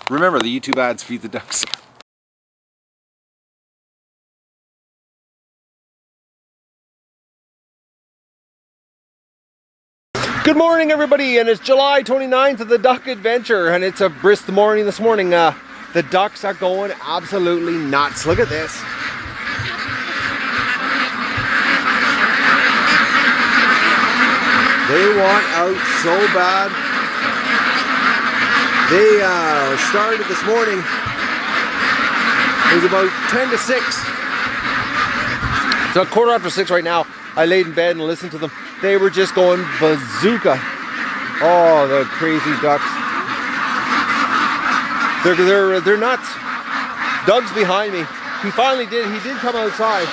Remember, the YouTube ads feed the ducks. Good morning, everybody, and it's July 29th of the Duck Adventure, and it's a brisk morning this morning. The ducks are going absolutely nuts. Look at this. They want out so bad. They started this morning. It was about 10 to 6. It's a quarter after 6 right now. I laid in bed and listened to them. They were just going bazooka. Oh, the crazy ducks. They're nuts. Doug's behind me. He did come outside.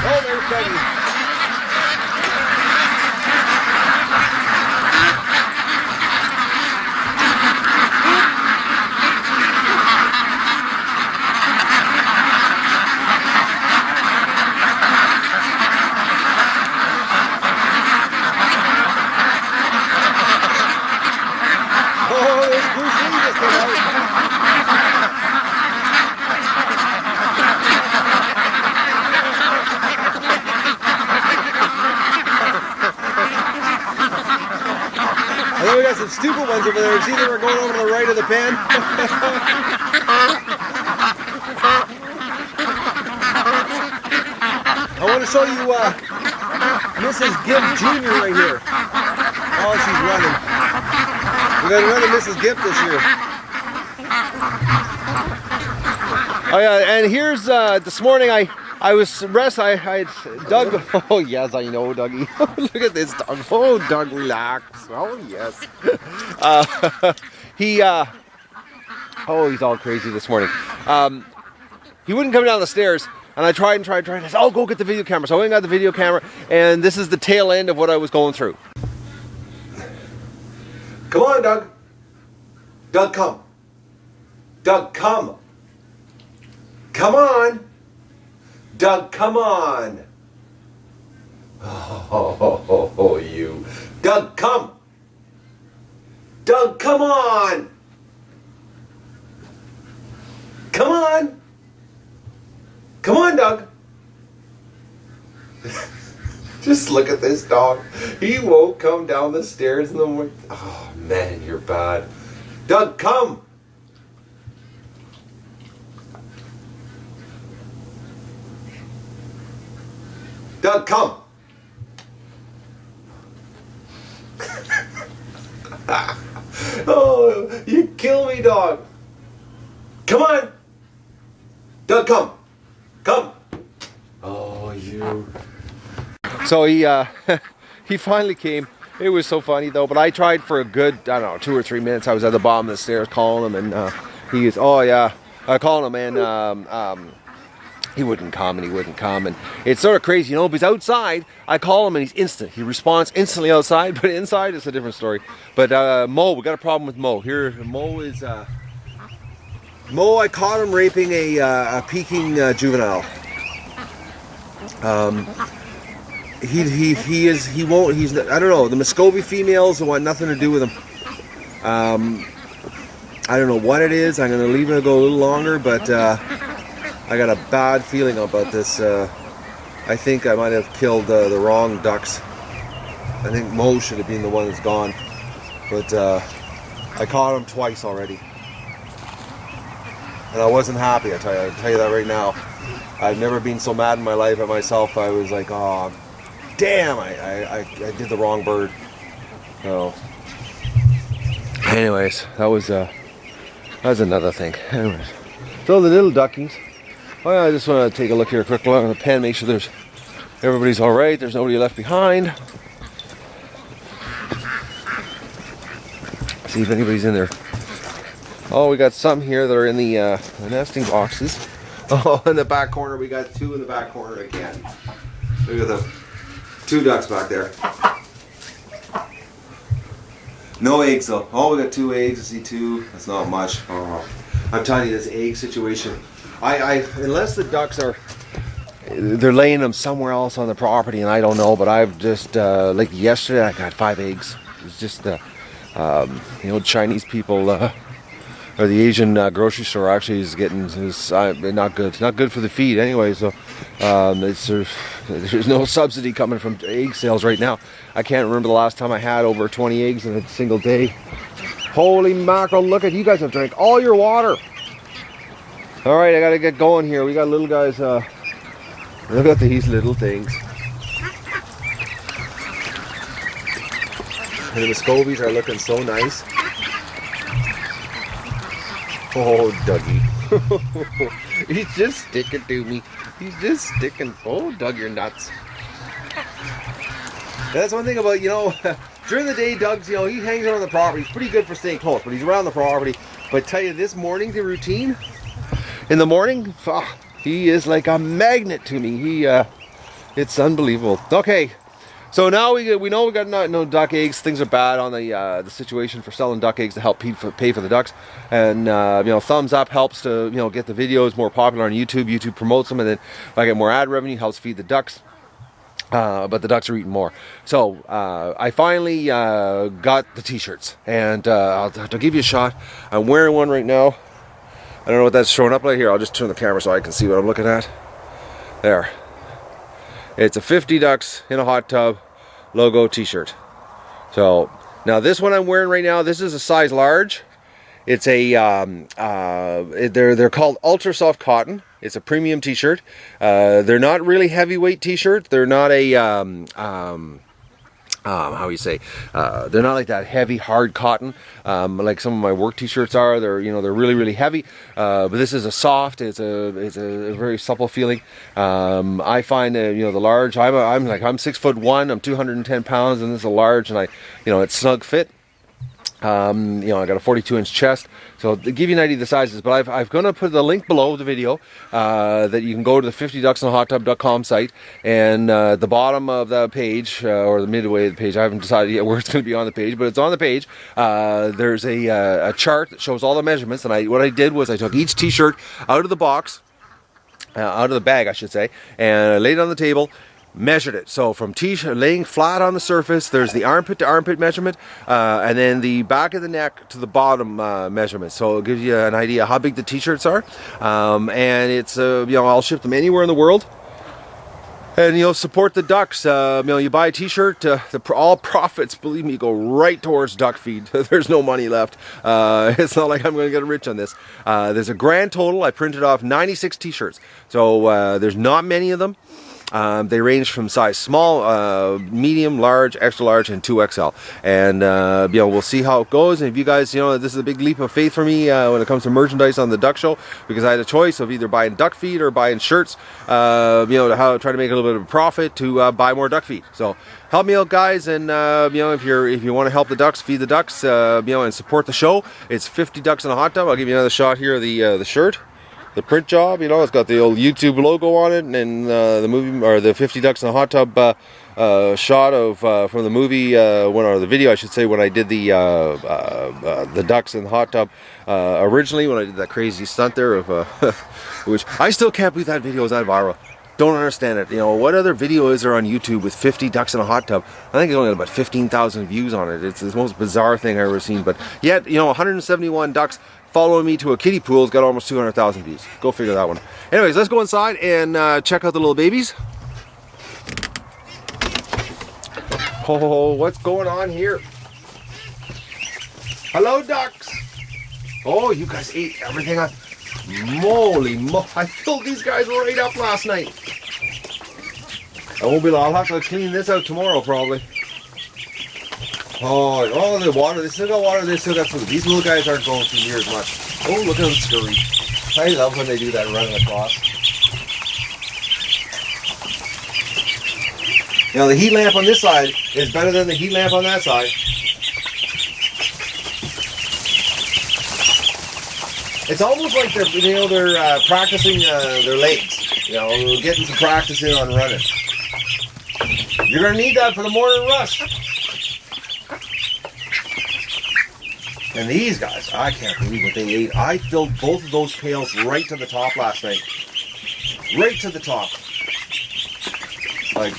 Oh, there's Dougie. I know we got some stupid ones over there. See, they were going over to the right of the pen. I want to show you Mrs. Gibb Jr. right here. Oh, she's running. We got another Mrs. Gibb this year. Oh yeah, and here's this morning I was Doug. Oh yes, I know, Dougie. Look at this dog. Oh, Doug, relax. Oh yes. Oh, he's all crazy this morning. He wouldn't come down the stairs, and I tried. I said, "Oh, go get the video camera." So I went and got the video camera, and this is the tail end of what I was going through. Come on, Doug. Doug, come. Doug, come. Come on. Doug, come on. Oh, you. Doug, come. Doug, come on. Come on. Come on, Doug. Just look at this dog. He won't come down the stairs in the morning. Oh, man, you're bad. Doug, come. Doug, come. Oh, you kill me, dog. Come on. Doug, come. Come. Oh, you. So he he finally came. It was so funny though, but I tried for a good, I don't know, 2 or 3 minutes. I was at the bottom of the stairs calling him, and he was, oh yeah, calling him, and he wouldn't come, and it's sort of crazy, you know, because outside, I call him and he's instant. He responds instantly outside, but inside it's a different story. But Moe, we got a problem with Moe. Here, Moe is, Moe, I caught him raping a Pekin juvenile. He's, I don't know, the Muscovy females want nothing to do with him. I don't know what it is. I'm going to leave it go a little longer, but I got a bad feeling about this. I think I might have killed the wrong ducks. I think Moe should have been the one that's gone. But I caught him twice already. And I wasn't happy, I'll tell you that right now. I've never been so mad in my life at myself. I was like, oh, damn, I did the wrong bird. So, anyways, that was another thing. Anyways, so the little ducklings. Oh yeah, I just want to take a look here quick on the pen, make sure everybody's all right. There's nobody left behind. See if anybody's in there. Oh, we got some here that are in the nesting boxes. Oh, in the back corner, we got 2 in the back corner again. Look at the 2 ducks back there. No eggs though. Oh, we got 2 eggs. I see 2. That's not much. Oh, I'm telling you, this egg situation. Unless the ducks they're laying them somewhere else on the property, and I don't know. But I've just like yesterday, I got 5 eggs. It was just You know, Chinese people or the Asian grocery store actually is getting not good for the feed anyway. So there's no subsidy coming from egg sales right now. I can't remember the last time I had over 20 eggs in a single day. Holy mackerel! Look at you guys have drank all your water. All right, I gotta get going here. We got little guys. Look at these little things. And the Muscovies are looking so nice. Oh, Dougie. He's just sticking to me. He's just sticking. Oh, Doug, you're nuts. That's one thing about, you know, during the day, Doug's, you know, he hangs around the property. He's pretty good for staying close, but he's around the property. But I tell you, this morning, the routine, in the morning, he is like a magnet to me. It's unbelievable. Okay. So now we know we got no duck eggs. Things are bad on the situation for selling duck eggs to help pay for the ducks, and you know, thumbs up helps to, you know, get the videos more popular on YouTube. YouTube promotes them, and then if I get more ad revenue, helps feed the ducks. But the ducks are eating more. So I finally got the t-shirts, and I'll give you a shot. I'm wearing one right now. I don't know what that's showing up right here. I'll just turn the camera so I can see what I'm looking at. There. It's a 50 ducks in a hot tub logo t-shirt. So now this one I'm wearing right now, this is a size large. It's a they're called ultra soft cotton. It's a premium t-shirt. They're not really heavyweight t-shirt. They're not a how you say, they're not like that heavy hard cotton like some of my work t-shirts are. They're, you know, they're really heavy, but this is a soft, it's a very supple feeling. I find you know, the large, I'm 6'1", I'm 210 pounds, and this is a large, and you know, it's snug fit. You know, I got a 42-inch chest, so to give you an idea of the sizes. But I'm going to put the link below the video that you can go to the 50ducksinahot-tub.com site, and at the bottom of the page, or the midway of the page, I haven't decided yet where it's going to be on the page, but it's on the page. There's a chart that shows all the measurements, and what I did was I took each t-shirt out of the box, out of the bag, I should say, and I laid it on the table. Measured it. So from t-shirt laying flat on the surface, there's the armpit to armpit measurement, and then the back of the neck to the bottom measurement. So it'll give you an idea how big the t-shirts are, and it's you know, I'll ship them anywhere in the world. And, you know, support the ducks. You know, you buy a t-shirt, all profits, believe me, go right towards duck feed. There's no money left. It's not like I'm going to get rich on this. There's a grand total. I printed off 96 t-shirts, so there's not many of them. They range from size small, medium, large, extra large, and 2XL. And you know, we'll see how it goes. And if you guys, you know, this is a big leap of faith for me when it comes to merchandise on the duck show, because I had a choice of either buying duck feed or buying shirts. You know, to try to make a little bit of a profit to buy more duck feed. So help me out, guys. And you know, if you want to help the ducks, feed the ducks, you know, and support the show, it's 50 ducks in a hot tub. I'll give you another shot here of the shirt. The print job, you know, it's got the old YouTube logo on it, and the movie, or the 50 ducks in a hot tub shot of from the movie, or the video, I should say, when I did the ducks in the hot tub originally, when I did that crazy stunt there of which I still can't believe that video was that viral. Don't understand it. You know, what other video is there on YouTube with 50 ducks in a hot tub? I think it's only about 15,000 views on it. It's the most bizarre thing I've ever seen. But yet, you know, 171 ducks following me to a kiddie pool's got almost 200,000 views. Go figure that one. Anyways, let's go inside and check out the little babies. Oh, what's going on here? Hello, ducks. Oh, you guys ate everything. Moly mo! I filled these guys right up last night. I'll have to clean this out tomorrow probably. Oh, the water. They still got water. They still got food. These little guys aren't going through near as much. Oh, look at them scurry. I love when they do that running across. You know, the heat lamp on this side is better than the heat lamp on that side. It's almost like they're practicing their legs. You know, getting some practice in on running. You're gonna need that for the morning rush. And these guys, I can't believe what they ate. I filled both of those pails right to the top last night. Right to the top. Like,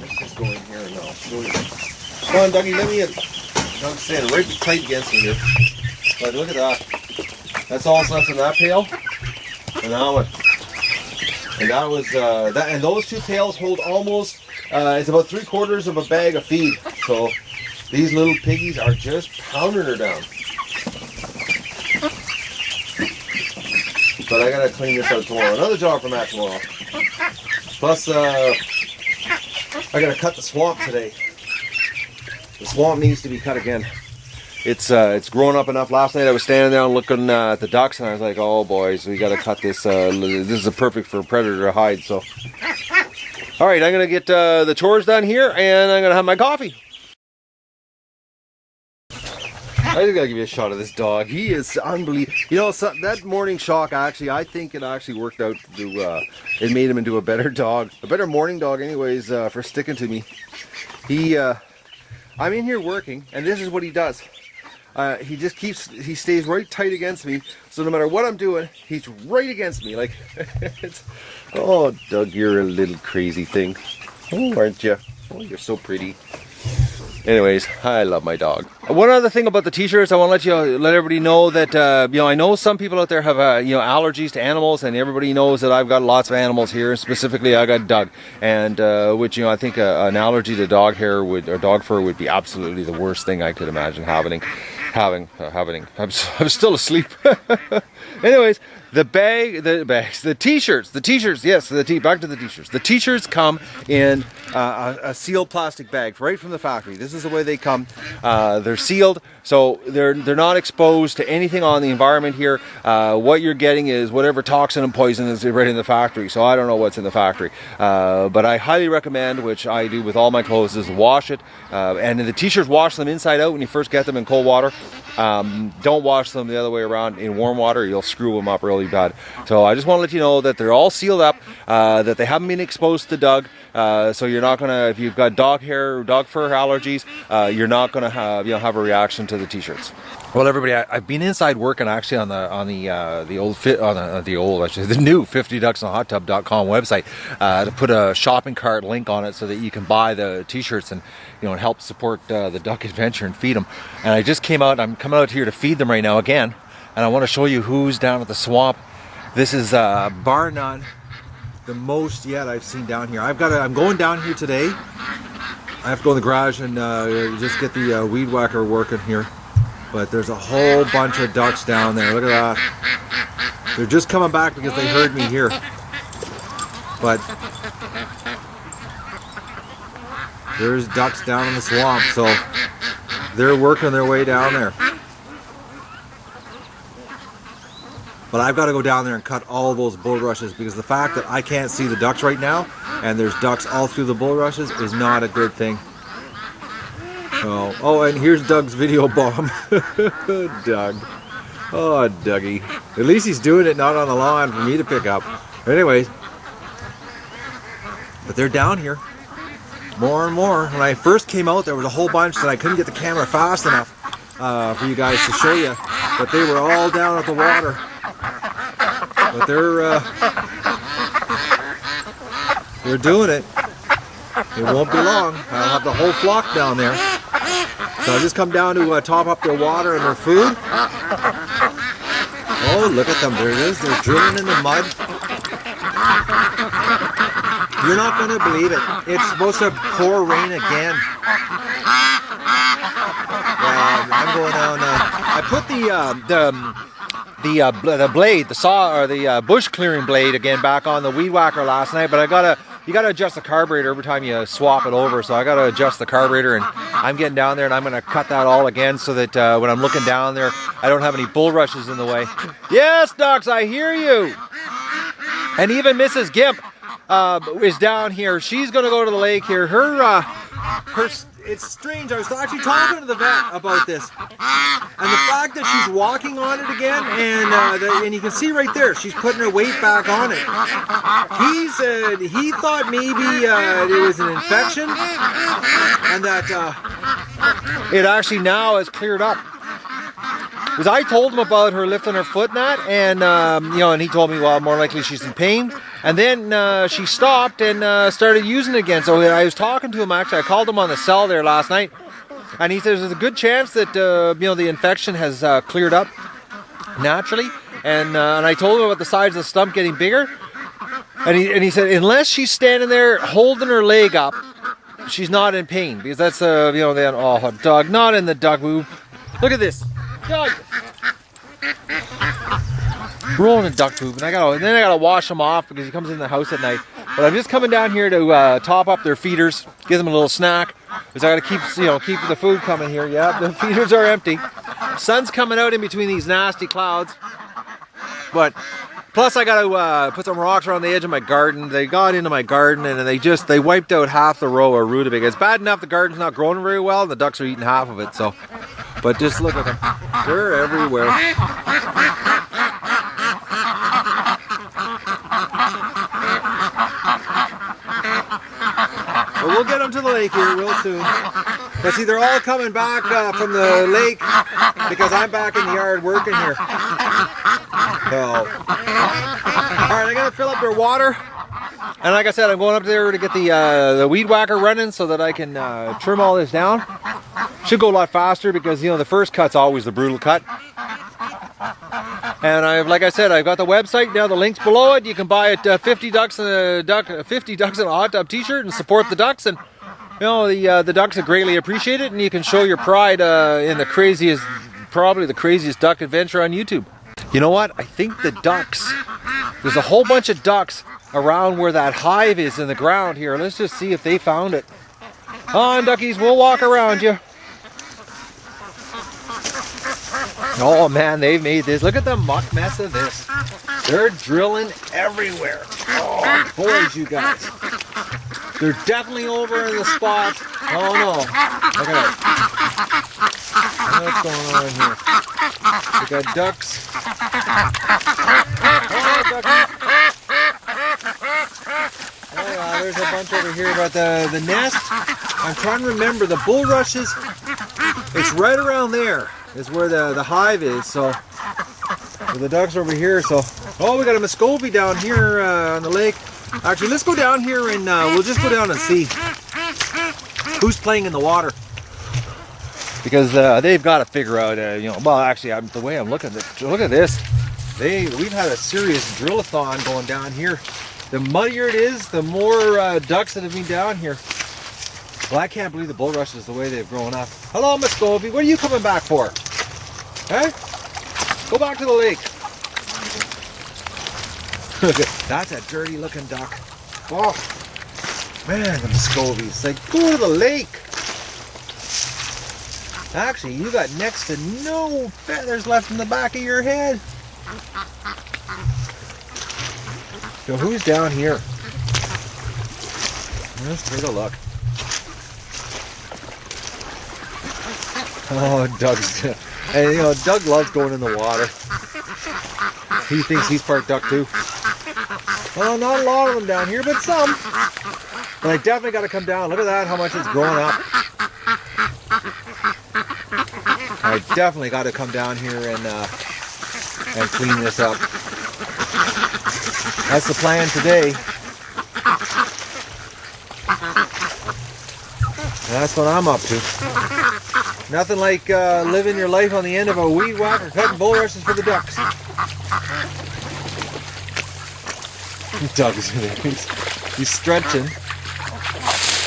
let's just go in here and I'll show you. Come on, Dougie, let me in. Doug's standing right tight against me here. But look at that. That's all that's left in that pail. And that one. And that was that. And those two pails hold almost. It's about 3/4 of a bag of feed. So these little piggies are just pounding her down. But I gotta clean this out tomorrow. Another job for Matt tomorrow. Plus, I gotta cut the swamp today. The swamp needs to be cut again. It's grown up enough. Last night I was standing there looking at the ducks, and I was like, "Oh boys, we gotta cut this. This is perfect for a predator to hide." So, all right, I'm gonna get the chores done here, and I'm gonna have my coffee. I just gotta give you a shot of this dog. He is unbelievable. You know, that morning shock, actually, I think it actually worked out to, it made him into a better dog. A better morning dog anyways, for sticking to me. I'm in here working, and this is what he does. He stays right tight against me, so no matter what I'm doing, he's right against me. Like, oh, Doug, you're a little crazy thing. Oh, aren't you? Oh, you're so pretty. Anyways, I love my dog. One other thing about the t-shirts, I want to let everybody know that I know some people out there have allergies to animals, and everybody knows that I've got lots of animals here. Specifically, I got Doug, and which I think an allergy to dog hair or dog fur would be absolutely the worst thing I could imagine having. I'm still asleep. Anyways, the t-shirts, yes, back to the t-shirts. The t-shirts come in a sealed plastic bag right from the factory. This is the way they come. They're sealed, so they're not exposed to anything on the environment here. What you're getting is whatever toxin and poison is right in the factory. So I don't know what's in the factory, but I highly recommend, which I do with all my clothes, is wash it. And the t-shirts, wash them inside out when you first get them in cold water. Don't wash them the other way around in warm water. You'll screw them up really bad. So I just want to let you know that they're all sealed up, that they haven't been exposed to Doug. So you're not gonna, if you've got dog hair, dog fur allergies, you're not gonna have a reaction to the t-shirts. Well, everybody, I've been inside working actually on the new 50ducksandhottub.com website to put a shopping cart link on it so that you can buy the t-shirts and and help support the duck adventure and feed them. And I just came out. I'm coming out here to feed them right now again, and I want to show you who's down at the swamp. This is bar none the most yet I've seen down here. I'm going down here today. I have to go in the garage and just get the weed whacker working here. But there's a whole bunch of ducks down there. Look at that. They're just coming back because they heard me here. But there's ducks down in the swamp, so they're working their way down there. But I've got to go down there and cut all those bulrushes, because the fact that I can't see the ducks right now and there's ducks all through the bulrushes is not a good thing. Oh, and here's Doug's video bomb. Doug. Oh, Dougie. At least he's doing it not on the lawn for me to pick up. Anyways. But they're down here. More and more. When I first came out, there was a whole bunch that I couldn't get the camera fast enough for you guys to show you. But they were all down at the water. But they're doing it. It won't be long. I'll have the whole flock down there. So I just come down to top up their water and their food. Oh, look at them. There it is. They're drilling in the mud. You're not going to believe it. It's supposed to pour rain again. I'm going down. I put the blade, the saw, or the bush clearing blade again back on the weed whacker last night, but you gotta adjust the carburetor every time you swap it over, so I gotta adjust the carburetor, and I'm getting down there and I'm gonna cut that all again so that when I'm looking down there, I don't have any bulrushes in the way. Yes, ducks, I hear you. And even Mrs. Gimp is down here. She's gonna go to the lake here. It's strange. I was actually talking to the vet about this, and the fact that she's walking on it again, and you can see right there, she's putting her weight back on it. He thought maybe it was an infection, and that it actually now has cleared up. Because I told him about her lifting her foot and that, and and he told me, well, more likely she's in pain. And then she stopped and started using it again. So I was talking to him, actually. I called him on the cell there last night. And he says there's a good chance that you know, the infection has cleared up naturally. And I told him about the size of the stump getting bigger. And he said unless she's standing there holding her leg up, she's not in pain, because that's you know, then oh, Doug, not in the duck boob. Look at this, Doug. Rolling in duck poop, and then I gotta wash them off because he comes in the house at night. But I'm just coming down here to top up their feeders, give them a little snack, because I gotta keep, you know, keep the food coming here. Yeah, the feeders are empty. Sun's coming out in between these nasty clouds, but plus I gotta put some rocks around the edge of my garden. They got into my garden and they wiped out half the row of rutabaga. It's bad enough the garden's not growing very well, and the ducks are eating half of it. So, but just look at them, they're everywhere. But we'll get them to the lake here real soon. But see, they're all coming back from the lake because I'm back in the yard working here. So, alright, I gotta fill up their water. And like I said, I'm going up there to get the weed whacker running so that I can trim all this down. Should go a lot faster because, you know, the first cut's always the brutal cut. And like I said, I've got the website now. The link's below it. You can buy it 50 ducks and a 50 ducks and a hot tub T-shirt and support the ducks. And you know, the ducks are greatly appreciated. And you can show your pride in the craziest, probably the craziest duck adventure on YouTube. You know what? I think the ducks. There's a whole bunch of ducks around where that hive is in the ground here. Let's just see if they found it. Come on, duckies. We'll walk around you. Oh man, they've made this. Look at the muck mess of this. They're drilling everywhere. Oh, boys, you guys. They're definitely over in the spot. Oh no. Look at that. What's going on here? We got ducks. Oh, duckies. Oh yeah, there's a bunch over here. But the nest, I'm trying to remember, the bulrushes, it's right around there. Is where the hive is, so the ducks are over here. So, oh, we got a Muscovy down here on the lake. Actually, let's go down here and we'll just go down and see who's playing in the water, because they've got to figure out, you know. Well, actually, the way I'm looking at, look at this. We've had a serious drill-a-thon going down here. The muddier it is, the more ducks that have been down here. Well, I can't believe the bulrushes the way they've grown up. Hello, Muscovy. What are you coming back for? Huh? Go back to the lake. That's a dirty looking duck. Oh, man, the Muscovies. Like, go to the lake. Actually, you got next to no feathers left in the back of your head. So who's down here? Let's take a look. Oh, Doug's, and you know, Doug loves going in the water. He thinks he's part duck too. Well, not a lot of them down here, but some. But I definitely got to come down. Look at that, how much it's growing up. I definitely got to come down here and clean this up. That's the plan today. That's what I'm up to. Nothing like living your life on the end of a weed whacker, cutting bulrushes for the ducks. Doug's in there. He's stretching.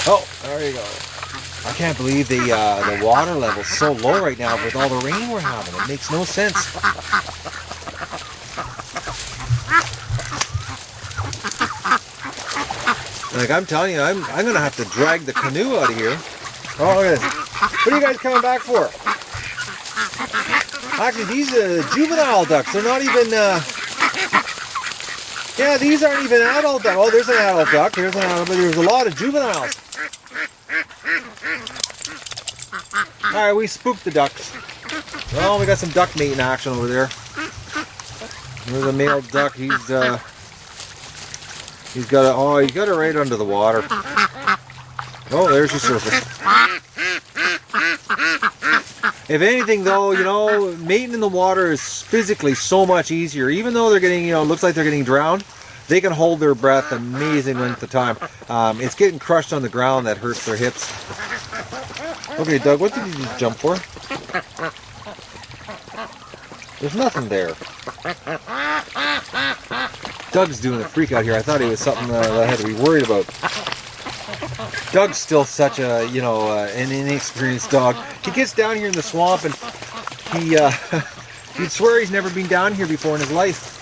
Oh, there you go. I can't believe the water level's so low right now with all the rain we're having. It makes no sense. Like, I'm telling you, I'm gonna have to drag the canoe out of here. Oh, look at this. What are you guys coming back for? Actually, these juvenile ducks, they're not even, yeah, these aren't even adult ducks. Oh, there's an adult duck, there's an adult, but there's a lot of juveniles. Alright, we spooked the ducks. Well, we got some duck mating action over there. There's a male duck, he's got it right under the water. Oh, there's your surface. If anything, though, you know, mating in the water is physically so much easier. Even though they're getting, you know, looks like they're getting drowned, they can hold their breath amazing length of time. It's getting crushed on the ground that hurts their hips. Okay, Doug, what did you just jump for? There's nothing there. Doug's doing a freak out here. I thought he was something that I had to be worried about. Doug's still such a, you know, an inexperienced dog. He gets down here in the swamp and he, he'd swear he's never been down here before in his life.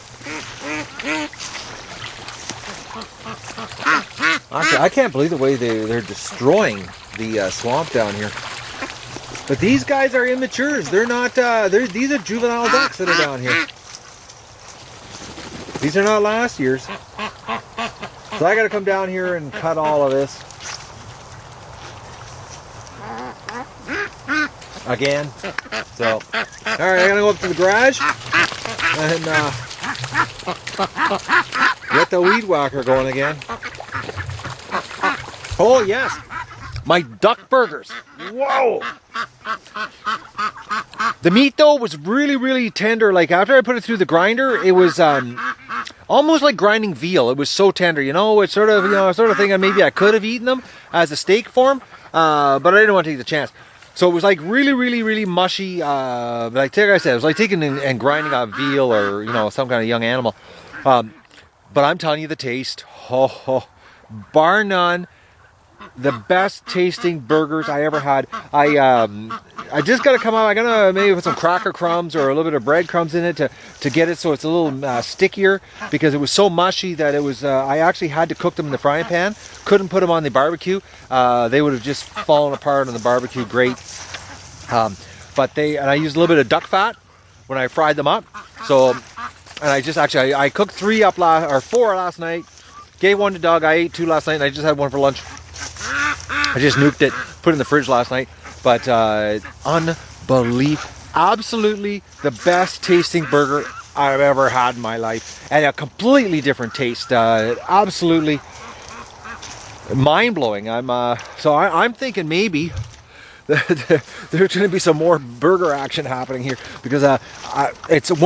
Honestly, I can't believe the way they're destroying the swamp down here. But these guys are immatures. They're not, these are juvenile ducks that are down here. These are not last year's. So I got to come down here and cut all of this. Again. So, alright, I got to go up to the garage and get the weed whacker going again. Oh, yes. My duck burgers. Whoa. The meat though was really, really tender. Like after I put it through the grinder, it was almost like grinding veal. It was so tender, you know. It's sort of, you know, sort of thing. Maybe I could have eaten them as a steak form, but I didn't want to take the chance. So it was like really, really, really mushy. Like I said, it was like taking and grinding out veal or, you know, some kind of young animal. But I'm telling you, the taste, bar none. The best tasting burgers I ever had. I just got to come out. I gotta maybe put some cracker crumbs or a little bit of breadcrumbs in it to get it so it's a little stickier, because it was so mushy that it was. I actually had to cook them in the frying pan. Couldn't put them on the barbecue. They would have just fallen apart on the barbecue grate. But I used a little bit of duck fat when I fried them up. So, and I cooked 4 last night. Gave one to Doug. I ate 2 last night, and I just had one for lunch. I just nuked it, put it in the fridge last night, but unbelievable. Absolutely the best tasting burger I've ever had in my life, and a completely different taste. Absolutely mind-blowing. I'm thinking maybe there's going to be some more burger action happening here, because it's a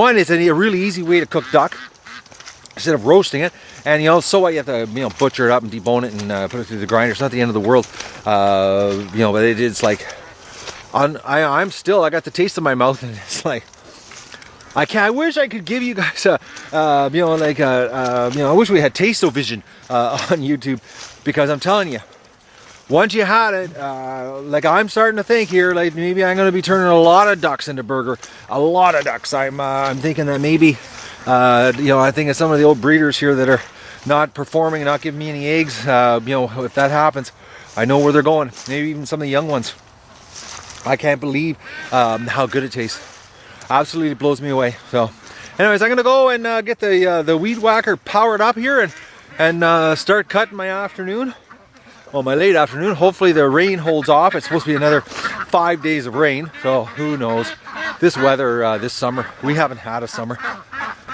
really easy way to cook duck instead of roasting it. And you know, so what, you have to, you know, butcher it up and debone it and put it through the grinder. It's not the end of the world, you know. But it's like, I got the taste in my mouth, and it's like, I wish I could give you guys you know, like you know, I wish we had Taste-O-Vision on YouTube, because I'm telling you, once you had it, like I'm starting to think here, like maybe I'm going to be turning a lot of ducks into burger. A lot of ducks. I'm thinking that maybe, you know, I think of some of the old breeders here that are not performing, not giving me any eggs. You know, if that happens, I know where they're going. Maybe even some of the young ones. I can't believe how good it tastes. Absolutely blows me away. So, anyways, I'm gonna go and get the weed whacker powered up here and start cutting my afternoon. Well, my late afternoon. Hopefully the rain holds off. It's supposed to be another 5 days of rain, so who knows? This weather this summer, we haven't had a summer.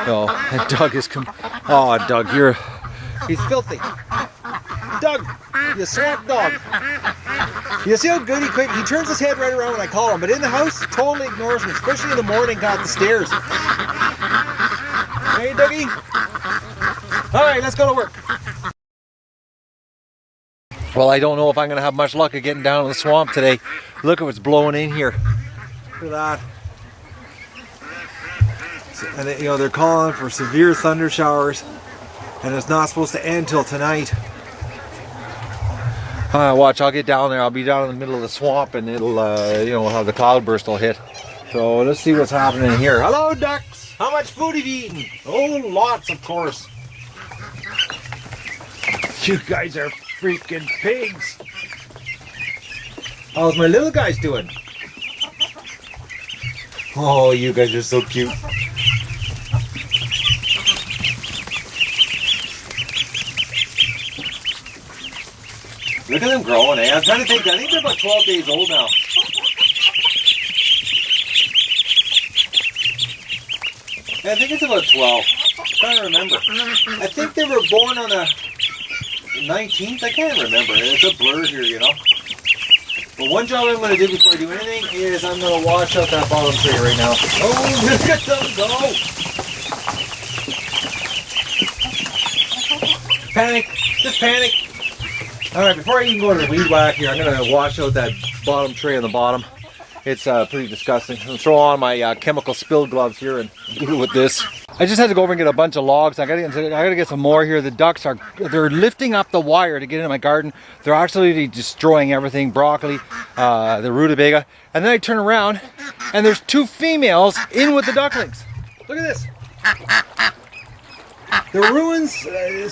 So, and Doug is oh, Doug, he's filthy. Doug, you swamp dog. You see how good he turns his head right around when I call him, but in the house, totally ignores me, especially in the morning down the stairs. Hey, Dougie. All right, let's go to work. Well, I don't know if I'm going to have much luck of getting down in the swamp today. Look at what's blowing in here. Look at that. And you know, they're calling for severe thunder showers, and it's not supposed to end till tonight. Watch, I'll get down there. I'll be down in the middle of the swamp, and it'll, you know, how the cloudburst will hit. So let's see what's happening here. Hello, ducks. How much food have you eaten? Oh, lots, of course. You guys are freaking pigs. How's my little guys doing? Oh, you guys are so cute. Look at them growing, eh? I'm trying to think. I think they're about 12 days old now. I think it's about 12. I'm trying to remember. I think they were born on the 19th. I can't remember. It's a blur here, you know. But one job I'm going to do before I do anything is I'm going to wash out that bottom tree right now. Oh, look at them go! Panic! Just panic! Alright, before I even go to the weed whack here, I'm going to wash out that bottom tray on the bottom. It's pretty disgusting. I'm gonna throw on my chemical spill gloves here and deal with this. I just had to go over and get a bunch of logs. I gotta get some more here. The ducks they're lifting up the wire to get into my garden. They're absolutely destroying everything. Broccoli, the rutabaga. And then I turn around and there's 2 females in with the ducklings. Look at this. The ruins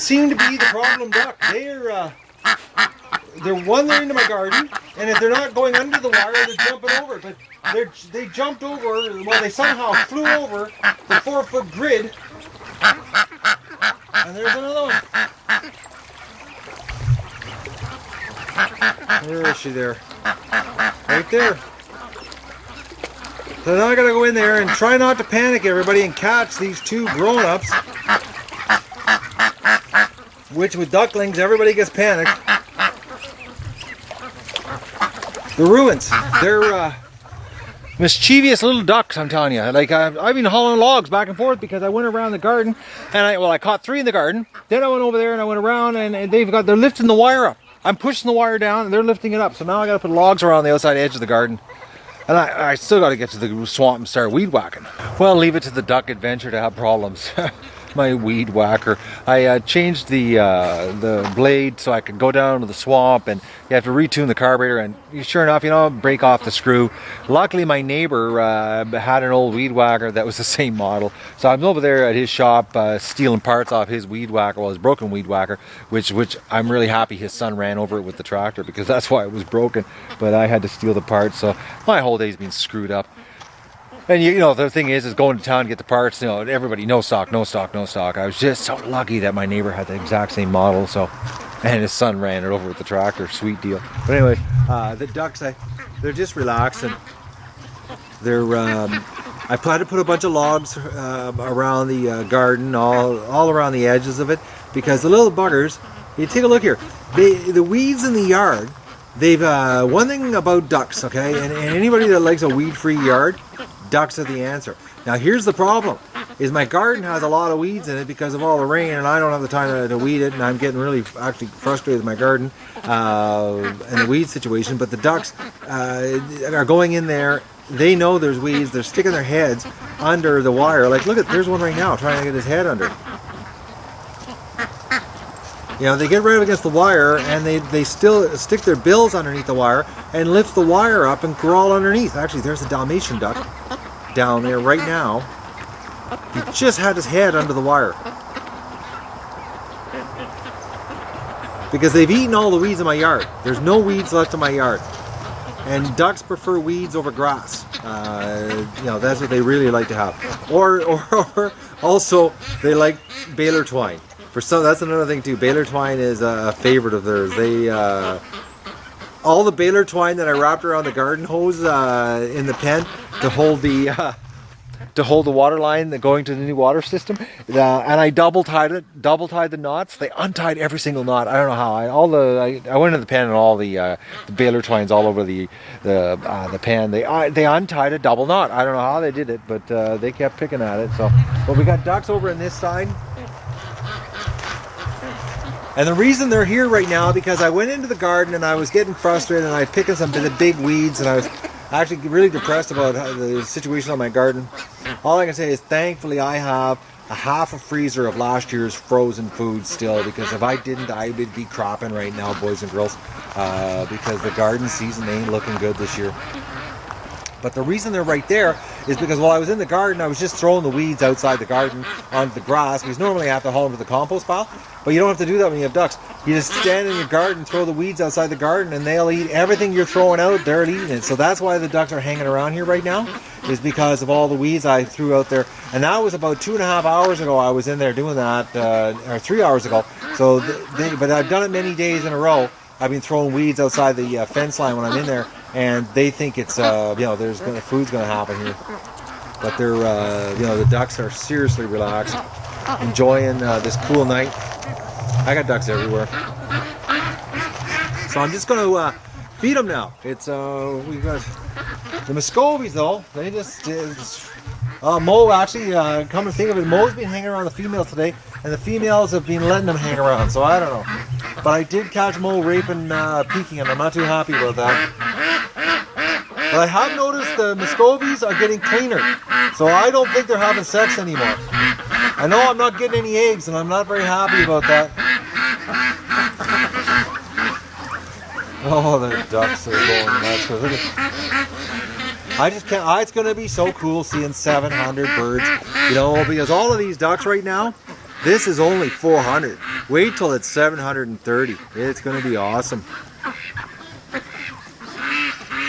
seem to be the problem duck. They're wandering into my garden, and if they're not going under the wire, they're jumping over it. But they jumped over, well, they somehow flew over the 4-foot grid. And there's another one. Where is she there? Right there. So now I gotta go in there and try not to panic everybody and catch these 2 grown-ups. Which with ducklings, everybody gets panicked. The ruins. They're mischievous little ducks, I'm telling you. Like I've been hauling logs back and forth because I went around the garden and I caught 3 in the garden. Then I went over there and I went around and they're lifting the wire up. I'm pushing the wire down and they're lifting it up. So now I got to put logs around the outside edge of the garden. And I still got to get to the swamp and start weed whacking. Well, leave it to the duck adventure to have problems. My weed whacker. I changed the blade so I could go down to the swamp, and you have to retune the carburetor, and sure enough, break off the screw. Luckily my neighbor had an old weed whacker that was the same model, so I'm over there at his shop stealing parts off his weed whacker, well, his broken weed whacker, which I'm really happy his son ran over it with the tractor because that's why it was broken, but I had to steal the parts, so my whole day's been screwed up. And the thing is going to town to get the parts, everybody, no stock. I was just so lucky that my neighbor had the exact same model, and his son ran it over with the tractor, sweet deal. But anyway, the ducks, they're just relaxing. I had to put a bunch of logs around the garden, all around the edges of it, because the little buggers, you take a look here, the weeds in the yard, they've, one thing about ducks, okay, and anybody that likes a weed-free yard, ducks are the answer. Now here's the problem, is my garden has a lot of weeds in it because of all the rain, and I don't have the time to weed it, and I'm getting really actually frustrated with my garden and the weed situation. But the ducks are going in there, they know there's weeds, they're sticking their heads under the wire. Like, look, there's one right now trying to get his head under. They get right up against the wire, and they still stick their bills underneath the wire and lift the wire up and crawl underneath. Actually, there's a Dalmatian duck down there right now. He just had his head under the wire. Because they've eaten all the weeds in my yard. There's no weeds left in my yard. And ducks prefer weeds over grass. That's what they really like to have. Or also, they like baler twine. For some, that's another thing too. Baler twine is a favorite of theirs. They all the baler twine that I wrapped around the garden hose in the pen to hold the water line going to the new water system, and I double tied the knots. They untied every single knot. I don't know how. I went into the pen and all the baler twines all over the pen. They untied a double knot. I don't know how they did it, but they kept picking at it. So, but we got ducks over on this side. And the reason they're here right now, because I went into the garden and I was getting frustrated and I was picking some of the big weeds and I was actually really depressed about the situation on my garden. All I can say is thankfully I have a half a freezer of last year's frozen food still, because if I didn't, I would be cropping right now, boys and girls, because the garden season ain't looking good this year. But the reason they're right there is because while I was in the garden, I was just throwing the weeds outside the garden onto the grass, because normally I have to haul them to the compost pile. But you don't have to do that when you have ducks. You just stand in your garden, throw the weeds outside the garden, and they'll eat everything you're throwing out. They're eating it. So that's why the ducks are hanging around here right now, is because of all the weeds I threw out there. And that was about 2.5 hours ago I was in there doing that, or 3 hours ago. So, but I've done it many days in a row. I've been throwing weeds outside the fence line when I'm in there, and they think it's, food's going to happen here. But they're, the ducks are seriously relaxed, enjoying this cool night. I got ducks everywhere. So I'm just going to feed them now. It's, we've got the Muscovies though. They Moe actually, come to think of it, Moe's been hanging around the females today, and the females have been letting them hang around, so I don't know. But I did catch Moe raping Pekin, and I'm not too happy about that. But I have noticed the Muscovies are getting cleaner, so I don't think they're having sex anymore. I know I'm not getting any eggs, and I'm not very happy about that. Oh, the ducks are going nuts. Look at, I just can't. It's going to be so cool seeing 700 birds. You know, because all of these ducks right now, this is only 400. Wait till it's 730. It's going to be awesome.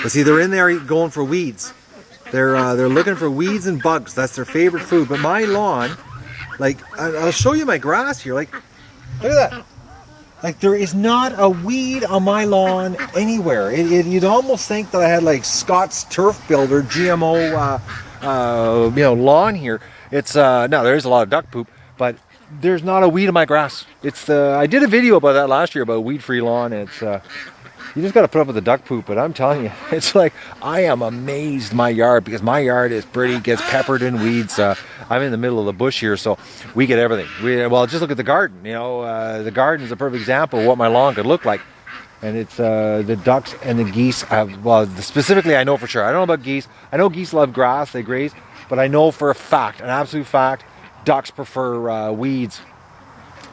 But see, they're in there going for weeds. They're looking for weeds and bugs. That's their favorite food. But my lawn, like, I'll show you my grass here. Like, look at that. Like, there is not a weed on my lawn anywhere. You'd almost think that I had like Scott's Turf Builder GMO, lawn here. It's no, there is a lot of duck poop, but there's not a weed in my grass. It's I did a video about that last year about weed-free lawn. It's you just got to put up with the duck poop, but I'm telling you, it's like, I am amazed my yard, because my yard is pretty, gets peppered in weeds. I'm in the middle of the bush here, so we get everything. Well, just look at the garden. You know, the garden is a perfect example of what my lawn could look like. And it's the ducks and the geese have, well, specifically I know for sure. I don't know about geese. I know geese love grass, they graze, but I know for a fact, an absolute fact, ducks prefer weeds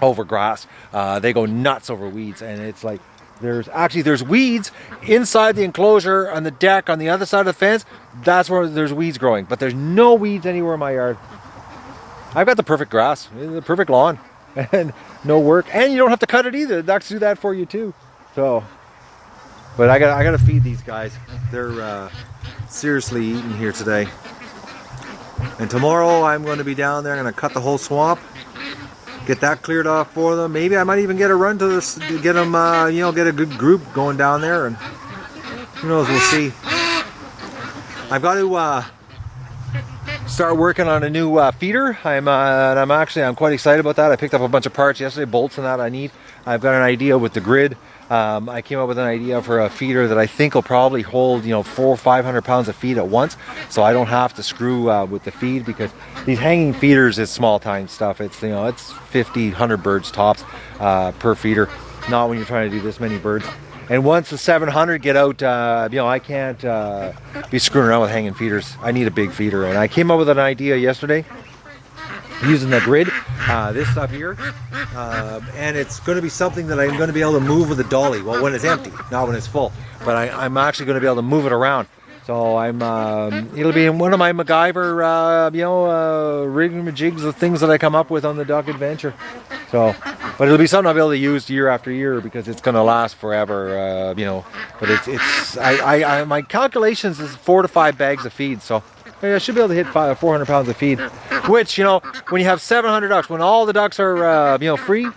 over grass. They go nuts over weeds, and it's like, there's weeds inside the enclosure on the deck on the other side of the fence. That's where there's weeds growing, but there's no weeds anywhere in my yard. I've got the perfect grass, the perfect lawn, and no work, and you don't have to cut it either. The ducks do that for you too. So, but I gotta feed these guys. They're seriously eating here today, and tomorrow I'm going to be down there. I'm going to cut the whole swamp, get that cleared off for them. Maybe I might even get a run to this, to get them, get a good group going down there, and who knows, we'll see. I've got to start working on a new feeder. I'm quite excited about that. I picked up a bunch of parts yesterday, bolts and that I need. I've got an idea with the grid. I came up with an idea for a feeder that I think will probably hold, 400 or 500 pounds of feed at once, so I don't have to screw with the feed, because these hanging feeders is small time stuff. It's it's 50, 100 birds tops per feeder. Not when you're trying to do this many birds. And once the 700 get out, I can't be screwing around with hanging feeders. I need a big feeder, and I came up with an idea yesterday using the grid, this stuff here, and it's going to be something that I'm going to be able to move with a dolly. Well, when it's empty, not when it's full. But I'm actually going to be able to move it around. So it'll be in one of my MacGyver, rigging-majigs, the things that I come up with on the duck adventure. So, but it'll be something I'll be able to use year after year, because it's going to last forever, But my calculations is 4 to 5 bags of feed. So I should be able to hit 400 pounds of feed, which, when you have 700 ducks, when all the ducks are, free,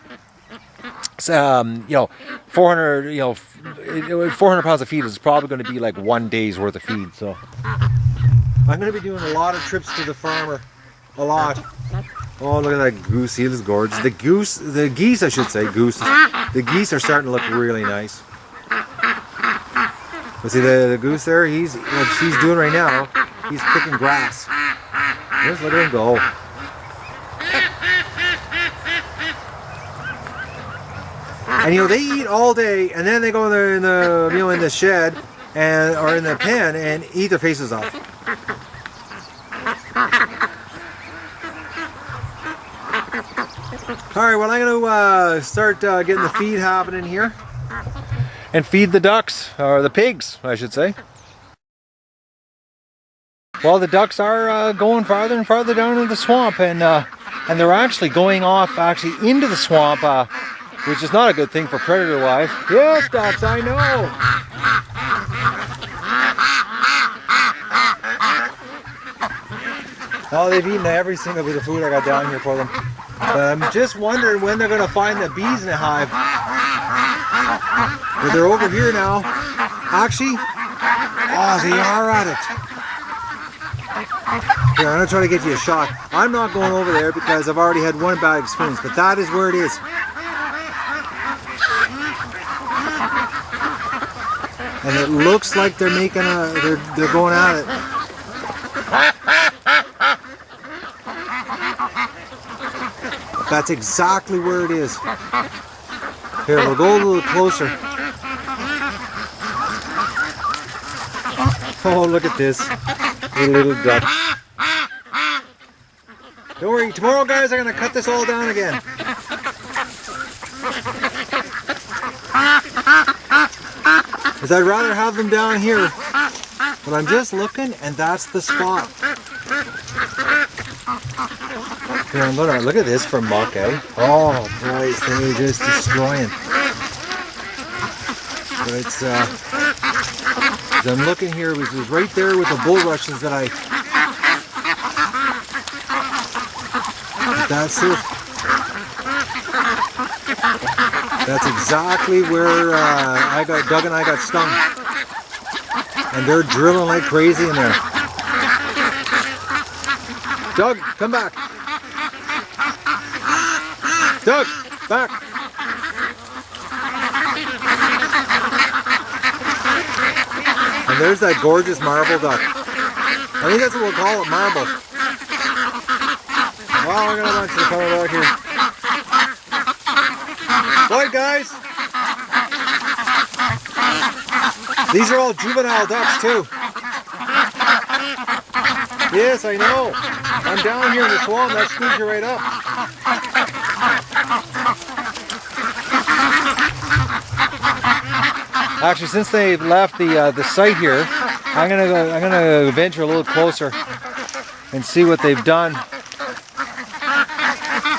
400 pounds of feed is probably going to be like 1 day's worth of feed. So I'm going to be doing a lot of trips to the farmer, a lot. Oh, look at that goose, he is gorgeous. The geese, I should say, gooses. The geese are starting to look really nice. But see the goose there, what she's doing right now, he's picking grass. Just let him go. And they eat all day, and then they go in the shed or in the pen and eat their faces off. All right, well, I'm going to start getting the feed happening here, and feed the ducks, or the pigs, I should say. Well, the ducks are going farther and farther down into the swamp, and they're actually going off into the swamp, which is not a good thing for predator-wise. Yes, ducks, I know. Oh, they've eaten every single bit of food I got down here for them. But I'm just wondering when they're going to find the bees in the hive. But they're over here now. Actually, they are at it. Here, I'm going to try to get you a shot. I'm not going over there because I've already had one bad experience, but that is where it is. And it looks like they're making they're going at it. That's exactly where it is. Here, we'll go a little closer. Oh, look at this. The little duck. Don't worry, tomorrow guys, I'm going to cut this all down again. Because I'd rather have them down here. But I'm just looking, and that's the spot. Here, I'm gonna look at this for muck, eh? Oh, boys, they're just destroying. But it's, as I'm looking here, it was right there with the bulrushes that that's it. That's exactly where Doug and I got stung. And they're drilling like crazy in there. Doug, come back. Doug, back. And there's that gorgeous marble duck. I think that's what we'll call it, marble. Wow, I got a bunch of coming back here. Right, guys. These are all juvenile ducks too. Yes, I know. I'm down here in the swamp. That screws you right up. Actually, since they left the site here, I'm gonna venture a little closer and see what they've done.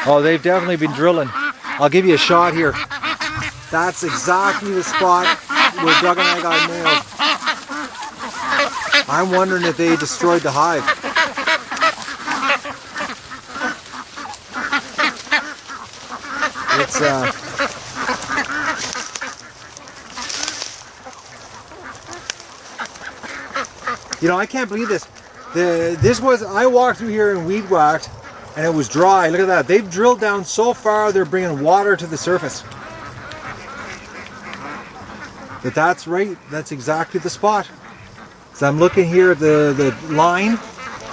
Oh, they've definitely been drilling. I'll give you a shot here. That's exactly the spot where Doug and I got nailed. I'm wondering if they destroyed the hive. It's you know, I can't believe this. I walked through here and weed whacked, and it was dry. Look at that. They've drilled down so far, they're bringing water to the surface. But that's right. That's exactly the spot. So I'm looking here at the line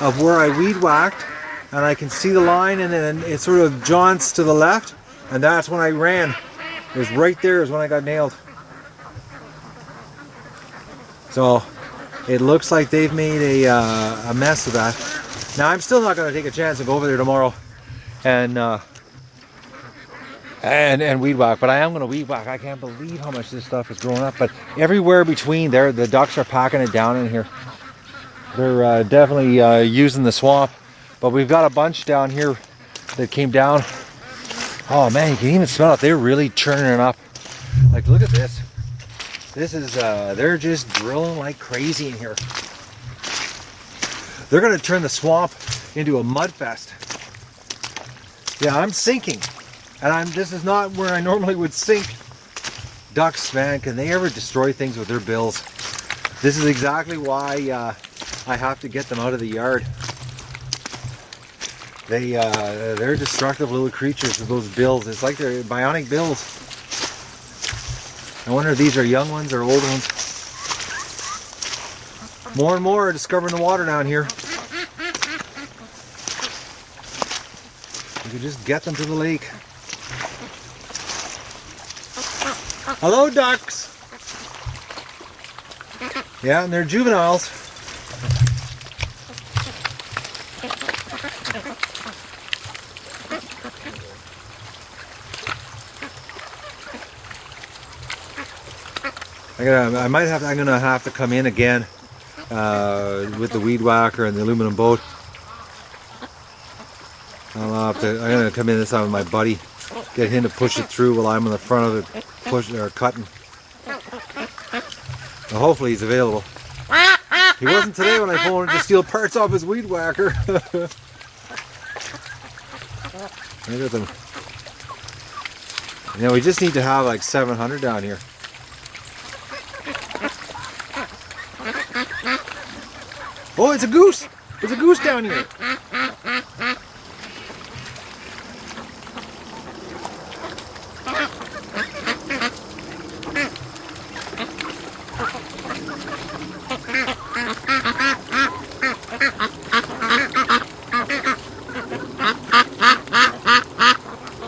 of where I weed whacked, and I can see the line, and then it sort of jaunts to the left, and that's when I ran. It was right there is when I got nailed. So it looks like they've made a mess of that. Now I'm still not going to take a chance and go over there tomorrow and weed whack, but I am going to weed whack. I can't believe how much this stuff is growing up. But everywhere between there, the ducks are packing it down in here. They're definitely using the swamp. But we've got a bunch down here that came down. Oh man, you can even smell it. They're really churning it up. Like, look at this. This is, they're just drilling like crazy in here. They're going to turn the swamp into a mud fest. Yeah, I'm sinking. And this is not where I normally would sink. Ducks, man, can they ever destroy things with their bills? This is exactly why I have to get them out of the yard. They're destructive little creatures with those bills. It's like they're bionic bills. I wonder if these are young ones or old ones. More and more are discovering the water down here. You could just get them to the lake. Hello, ducks. Yeah, and they're juveniles. I'm gonna have to come in again with the weed whacker and the aluminum boat. I'm gonna come in this time with my buddy, get him to push it through while I'm on the front of it, cutting. Well, hopefully he's available. He wasn't today when I phoned to steal parts off his weed whacker. Look at them. You know, we just need to have like 700 down here. Oh, it's a goose! There's a goose down here!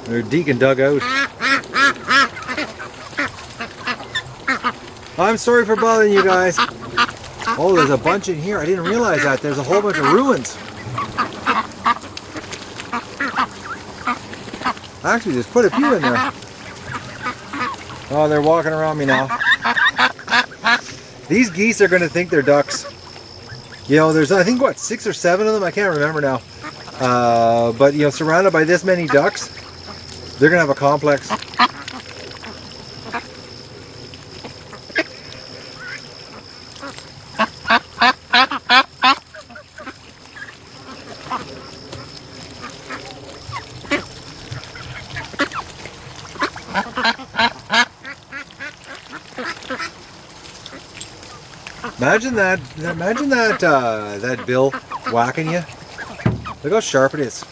They're Deacon dug out. I'm sorry for bothering you guys. Oh, there's a bunch in here. I didn't realize that. There's a whole bunch of ruins. Actually, just put a few in there. Oh, they're walking around me now. These geese are going to think they're ducks. You know, there's, I think, what, 6 or 7 of them? I can't remember now. But, you know, surrounded by this many ducks, they're going to have a complex. Imagine that bill whacking you. Look how sharp it is.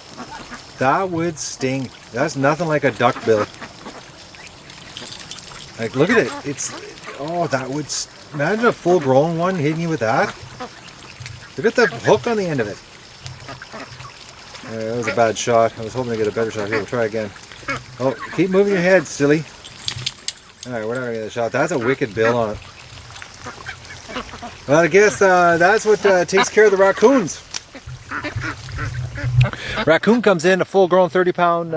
That would sting. That's nothing like a duck bill. Like, look at it. It's, oh, that would, imagine a full grown one hitting you with that. Look at the hook on the end of it. That was a bad shot. I was hoping to get a better shot. Here, we'll try again. Oh, keep moving your head, silly. Alright, we're not going to get a shot. That's a wicked bill on it. Well, I guess that's what takes care of the raccoons. Raccoon comes in, a full-grown 30-pound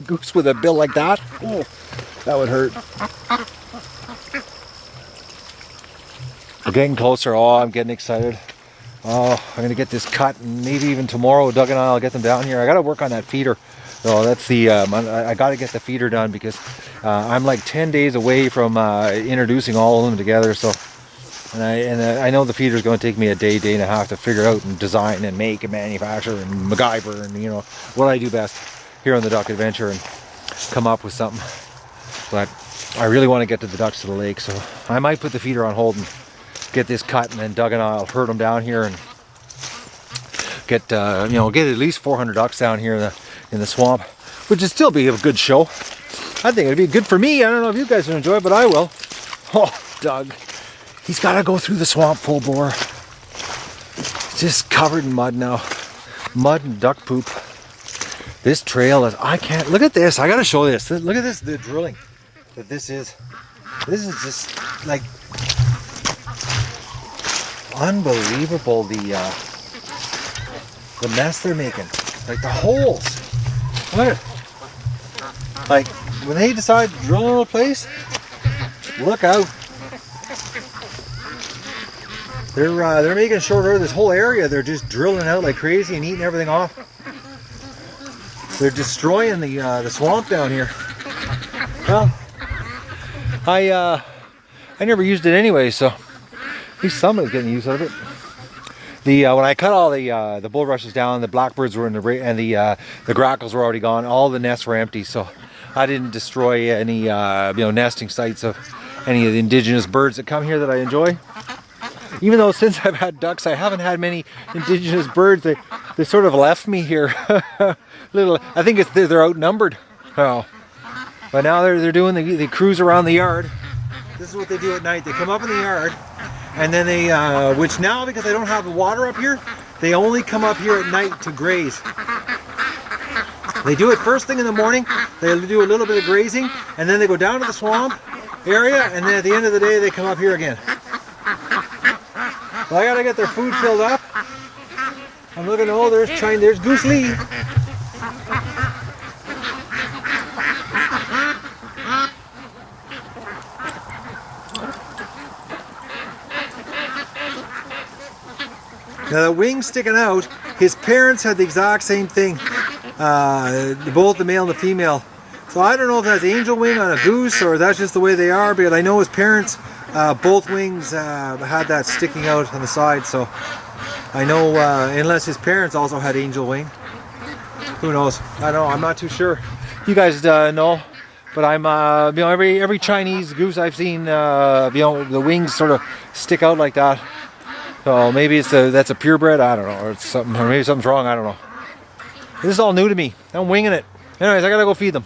goose with a bill like that. Oh, that would hurt. We're getting closer. Oh, I'm getting excited. Oh, I'm going to get this cut, and maybe even tomorrow Doug and I'll get them down here. I got to work on that feeder. So that's the, I got to get the feeder done because I'm like 10 days away from introducing all of them together. So, and I know the feeder's going to take me a day and a half to figure out and design and make and manufacture and MacGyver and, you know, what I do best here on the Duck Adventure and come up with something. But I really want to get to the ducks to the lake, so I might put the feeder on hold and get this cut, and then Doug and I'll herd them down here and get you know, get at least 400 ducks down here in the swamp, which would still be a good show. I think it'd be good for me. I don't know if you guys will enjoy it, but I will. Oh, Doug, he's got to go through the swamp full bore. It's just covered in mud now, mud and duck poop. This trail is, I can't, look at this. I got to show this. Look at this, the drilling that this is. This is just like unbelievable, the mess they're making, like the holes. Look, like when they decide to drill a little place, look out. They're making short order. This whole area, they're just drilling out like crazy and eating everything off. They're destroying the swamp down here. Well, I never used it anyway, so at least somebody's getting use out of it. When I cut all the bulrushes down, the blackbirds were in and the grackles were already gone. All the nests were empty, so I didn't destroy any you know, nesting sites of any of the indigenous birds that come here that I enjoy. Even though since I've had ducks, I haven't had many indigenous birds. They sort of left me here. Little, I think they're outnumbered. Oh, but now they're doing the cruise around the yard. This is what they do at night. They come up in the yard, and then they, which now because I don't have the water up here, they only come up here at night to graze. They do it first thing in the morning. They do a little bit of grazing, and then they go down to the swamp area, and then at the end of the day, they come up here again. Well, I gotta get their food filled up. I'm looking, oh, there's Goose Lee. Now the wings sticking out, his parents had the exact same thing, both the male and the female. So I don't know if that's angel wing on a goose or that's just the way they are, but I know his parents, both wings had that sticking out on the side. So I know, unless his parents also had angel wing, who knows? I don't know. I'm not too sure. You guys know, but I'm you know, every Chinese goose I've seen, you know, the wings sort of stick out like that. So maybe that's a purebred. I don't know, or it's something, or maybe something's wrong. I don't know. This is all new to me. I'm winging it. Anyways, I gotta go feed them.